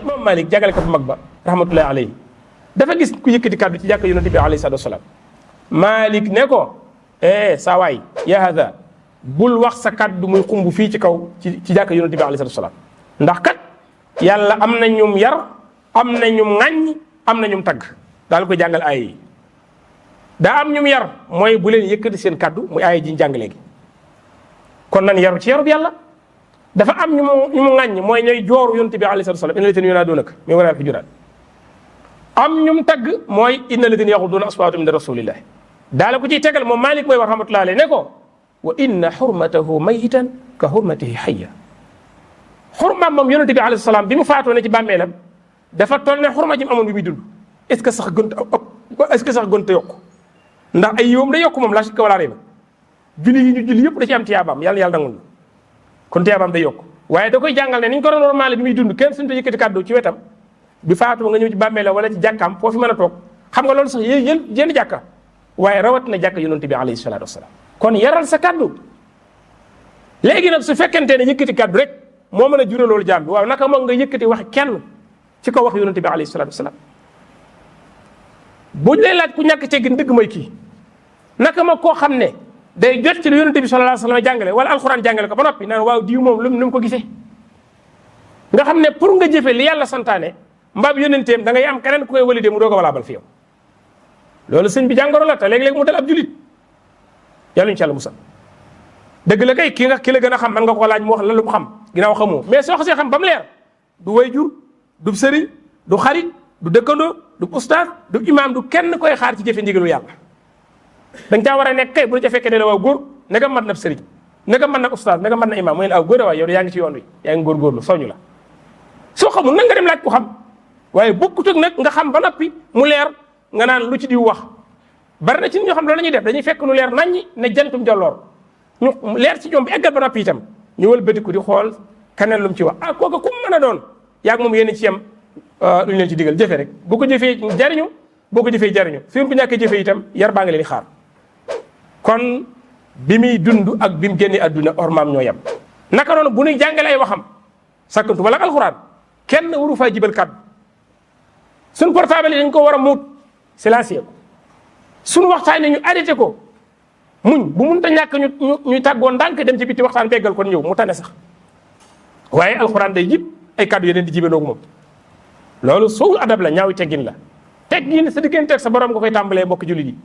imam Malik jàngalekat bu mag ba rahmatullahi alayhi dafa gis ku yëkkati kàddu ci jàkk yonente bi alayhi salatu wasalaam. Malik ne ko saa waay ya hada bul wax sa kàddu muy xumb fii ci kaw ci jàkk yonente bi alayhi salatu wasalaam, ndax kat yàlla am na ñum yar, am na ñum ŋàññ, am na ñum tagg. daal ko jàngal aaya yi daa am ñum yar mooy bu leen yëkkati seen kàddu muy aaya ji ñu jàng léegi. kon nan yaru ci yarub yàlla. dafa am ñu mu ŋàññ mooy ñooy jooru yonent bi alayhi salatu wasallam inna llaziina yunaaduunaka min waraa'il hujuraat. am ñum tagg mooy inna llaziina yaxudduuna aswaatahum inda rasuulillaahi. daal ko ciy tegal moom Maalik mooy wax rahmatullaahi alayhi ne ko wa inna xurmatahu mayyitan ka xurmatihi hayya. xurmaam moom yonent bi alayhi salaam bi mu faatoo ne ci bàmmeelam dafa toll ne xurma ji mu amoon bi muy dund. est-ce que sax gënta yokk ndax ay yoom da yokk moom laa shakka wala rayba. julli yi ñu julli yëpp da ci am tiyaabaam yàlla nangul kon tiyaabaam day yokk waaye da koy jàngal ne ni ñu ko doon normal bi muy dund kenn suñu ko yëkkati kàddu ci wetam bi faatu nga ñëw ci bàmmeelam wala ci jàkkaam foofu mën a toog xam nga loolu sax yéen jàkka waaye rawat na jàkka yonent bi alayhi salaatu wasalaam. kon yaral sa kàddu léegi nag su fekkente ne yëkkati kàddu rek moo mën a jural loolu jaam bi waaw naka moom nga yëkkati wax kenn ci ko wax yonent bi alayhi salaatu wasalaam. bu ñu lay laaj ku ñàkk teggin dëgg mooy kii naka ma koo xam ne day jot ci lu yonent bi sallallahu alayhi wasallam jàngale wala alxuraan jàngale ko ba noppi naan waaw diw moom lu mu ko gisee. nga xam ne pour nga jëfe li yàlla santaane mbaab yonenteem da ngay am keneen ku koy walidee mu doog a walaabal fi yow. loolu sëñ bi jàngoro la te léeg-léeg mu dal ab julit yàlla ñu ci yàlla musal. dëgg la kay ki la gën a xam man nga ko laaj mu wax lan lu mu xam ginnaaw xamoo mais soo xasee xam ba mu leer du wayjur du sëriñ du xarit du dëkkandoo du ustaas du imaam du kenn koy xaar ci jëfe ndigalu yàlla. dañ caa war a nekk kay bu la ca fekkee ne la waaw góor nega mat na sëriñ nega mat na ustaas nega mat na imaam mooy ne aw góor a waay yow yaa ngi ci yoon wi yaa ngi góorgóorlu soñu la. soo xamul nag nga dem laaj ku xam waaye bokkut ak nag nga xam ba noppi mu leer nga naan lu ci di wax. bari na ci ñoo xam loolu la ñuy def dañuy fekk lu leer naññi ne jantum jolloor ñu leer ci ñoom bi eggal ba noppi itam ñu wëlbatiku di xool keneen lu mu ci wax ah kooku ku mu mën a doon yaa ngi moom yéen ci yem lu ñu leen ci digal jëfe rek boo ko jëfee jariñu boo ko jëfee jariñu fi mu ñàkkee jëfee itam yar baa nga leen di xaar. kon bi muy dund ak bi mu génnee àdduna ormaam ñoo yem naka noonu bu ñuy jàngale ay waxam sakkantu wala alxuraan kenn waru faa jibal kàddu suñ portable yi dañ ko war a muut silencieux ko suñu waxtaan ñu arrêté ko muñ bu mun ta ñàkk ñu tàggoo ndànk dem ci biti waxtaan beggal kon ñëw mu tane sax waaye alxuraan day jib ay kàddu yeneen di jibe noogu moom loolu soo adab la ñaawi teggin la teggin sa diggante ak sa borom nga koy tàmbalee mbokk jullit yi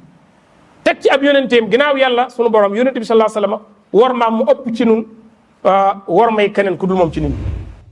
teg ci ab yonenteem ginnaaw yàlla sunu borom yonente bi sallallahu alayhi wasallam war maam mu ëpp ci nun war may keneen ku dul moom ci nun